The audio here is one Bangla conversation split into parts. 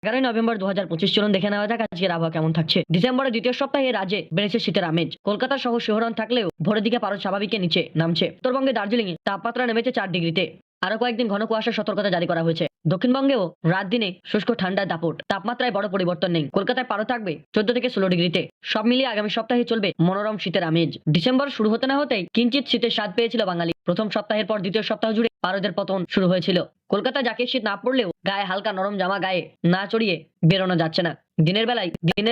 11 নভেম্বর 2025। চলুন দেখে নেওয়া যাক আজকের আবহাওয়া কেমন থাকছে। ডিসেম্বরের দ্বিতীয় সপ্তাহে রাজ্যে বেড়েছে শীতের আমেজ। কলকাতা সহ শিহরণ থাকলেও ভোরের দিকে পারদ স্বাভাবিকের নিচে নামছে। উত্তরবঙ্গে দার্জিলিং এ তাপমাত্রা নেমেছে 4 ডিগ্রিতে। আরো কয়েকদিন ঘন কুয়াশার সতর্কতা জারি করা হয়েছে। দক্ষিণবঙ্গেও রাত দিনে শুষ্ক ঠান্ডার দাপট। তাপমাত্রায় বড় পরিবর্তন নেই। কলকাতায় পারদ থাকবে 14 থেকে 16 ডিগ্রিতে। সব মিলিয়ে আগামী সপ্তাহে চলবে মনোরম শীতের আমেজ। ডিসেম্বর শুরু হতে না হতেই কিঞ্চিত শীতের স্বাদ পেয়েছিল বাঙালি। প্রথম সপ্তাহের পর দ্বিতীয় সপ্তাহ জুড়ে পারদের পতন শুরু হয়েছিল। কলকাতা যাকে শীত না পড়লেও গায়ে হালকা নরম জামা গায়ে না চড়িয়ে বেরোনো যাচ্ছে না। দিনের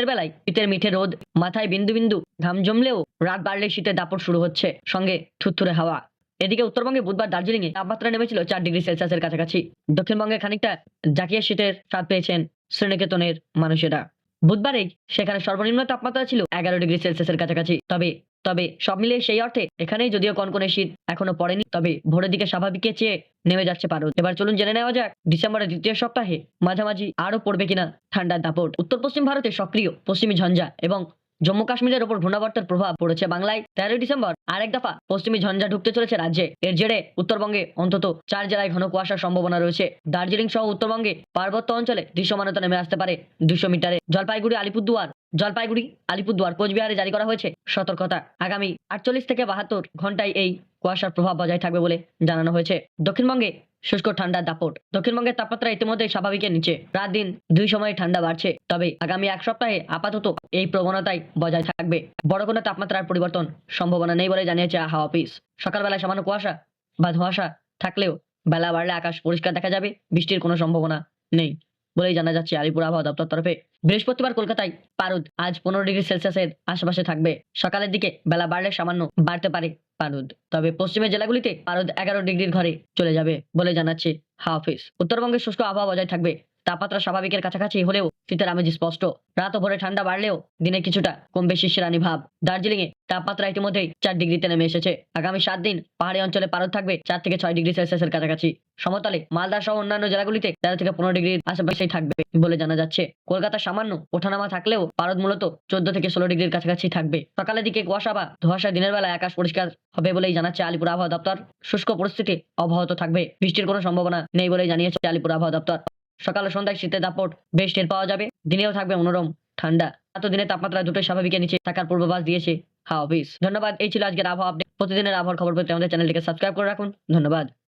বেলায় শীতের মিঠে রোদ, মাথায় বিন্দু বিন্দু ঘাম জমলেও রাত বাড়লে শীতের দাপট শুরু হচ্ছে, সঙ্গে থুরথুরে হাওয়া। এদিকে উত্তরবঙ্গে বুধবার দার্জিলিং এ তাপমাত্রা নেমেছিল 4 ডিগ্রি সেলসিয়াসের কাছাকাছি। দক্ষিণবঙ্গে খানিকটা জাকিয়ে শীতের স্বাদ পেয়েছেন শ্রীনিকেতনের মানুষেরা। বুধবারেই সেখানে সর্বনিম্ন তাপমাত্রা ছিল 11 ডিগ্রি সেলসিয়াসের কাছাকাছি। তবে তবে সব মিলিয়ে সেই অর্থে এখানেই যদিও কনকনে শীত এখনো পড়েনি, তবে ভোরের দিকে স্বাভাবিকের চেয়ে নেমে যাচ্ছে পারদ। এবার চলুন জেনে নেওয়া যাক ডিসেম্বরের দ্বিতীয় সপ্তাহে মাঝামাঝি আরো পড়বে কিনা ঠান্ডার দাপট। উত্তর পশ্চিম ভারতে সক্রিয় পশ্চিমী ঝঞ্ঝা এবং জম্মু কাশ্মীরের ওপর ঘূর্ণাবর্তের প্রভাব পড়েছে বাংলায়। 13 ডিসেম্বর আরেক দফা পশ্চিমী ঝঞ্ঝা ঢুকতে চলেছে রাজ্যে। এর জেরে উত্তরবঙ্গে অন্তত 4 জেলায় ঘন কুয়াশার সম্ভাবনা রয়েছে। দার্জিলিং সহ উত্তরবঙ্গে পার্বত্য অঞ্চলে দৃশ্যমানতা নেমে আসতে পারে 200 মিটারে। জলপাইগুড়ি আলিপুরদুয়ার কোচবিহারে জারি করা হয়েছে সতর্কতা। আগামী 48 থেকে 72 ঘন্টায় এই কুয়াশার প্রভাব বজায় থাকবে বলে জানানো হয়েছে। দক্ষিণবঙ্গে শুষ্ক ঠান্ডার দাপট। দক্ষিণবঙ্গের তাপমাত্রা ইতিমধ্যেই স্বাভাবিকের নিচে। রাত দিন দুই সময়ে ঠান্ডা বাড়ছে, তবে আগামী এক সপ্তাহে আপাতত এই প্রবণতাই বজায় থাকবে। বড় কোনো তাপমাত্রার পরিবর্তন সম্ভাবনা নেই বলে জানিয়েছে হাওয়া অফিস। সকালবেলায় সামান্য কুয়াশা বা ধোঁয়াশা থাকলেও বেলা বাড়লে আকাশ পরিষ্কার দেখা যাবে। বৃষ্টির কোনো সম্ভাবনা নেই বলেই জানা যাচ্ছে আলিপুর আবহাওয়া দপ্তর তরফে। বৃহস্পতিবার কলকাতায় পারদ আজ 15 ডিগ্রি সেলসিয়াসের আশেপাশে থাকবে। সকালের দিকে বেলা বাড়লে সামান্য বাড়তে পারে পারদ, তবে পশ্চিমের জেলাগুলিতে পারদ 11 ডিগ্রির ঘরে চলে যাবে বলে জানাচ্ছে হাওয়া অফিস। উত্তরবঙ্গে শুষ্ক আবহাওয়া বজায় থাকবে। তাপমাত্রা স্বাভাবিকের কাছাকাছি হলেও শীতের আমেজ স্পষ্ট। রাত ও ভোরে ঠান্ডা বাড়লেও দিনে কিছুটা কমবে শিশিরানি ভাব। দার্জিলিং এ তাপমাত্রা ইতিমধ্যেই 4 ডিগ্রিতে নেমে এসেছে। আগামী 7 দিন পাহাড়ি অঞ্চলে পারদ থাকবে 4 থেকে 6 ডিগ্রি সেলসিয়াসের কাছাকাছি। সমতলে মালদা সহ অন্যান্য জেলাগুলিতে 13 থেকে 15 ডিগ্রির আশেপাশেই থাকবে বলে জানা যাচ্ছে। কলকাতা সামান্য ওঠানামা থাকলেও পারদ মূলত 14 থেকে 16 ডিগ্রির কাছাকাছি থাকবে। সকালের দিকে কুয়াশা বা ধোঁয়াশা, দিনের বেলায় আকাশ পরিষ্কার হবে বলেই জানাচ্ছে আলিপুর আবহাওয়া দপ্তর। শুষ্ক পরিস্থিতি অব্যাহত থাকবে। বৃষ্টির কোনো সম্ভাবনা নেই বলেই জানিয়েছে আলিপুর আবহাওয়া দপ্তর। সকাল ও সন্ধ্যায় শীতের দাপট বেশ টের পাওয়া যাবে। দিনেও থাকবে মনোরম ঠান্ডা। দিনে তাপমাত্রা দুটোই স্বাভাবিকের নিচে থাকার পূর্বাভাস দিয়েছে হাওয়া অফিস। ধন্যবাদ। এই ছিল আজকের আবহাওয়া আপডেট। প্রতিদিনের আবহাওয়ার খবর পেতে আমাদের চ্যানেলটিকে সাবস্ক্রাইব করে রাখুন। ধন্যবাদ।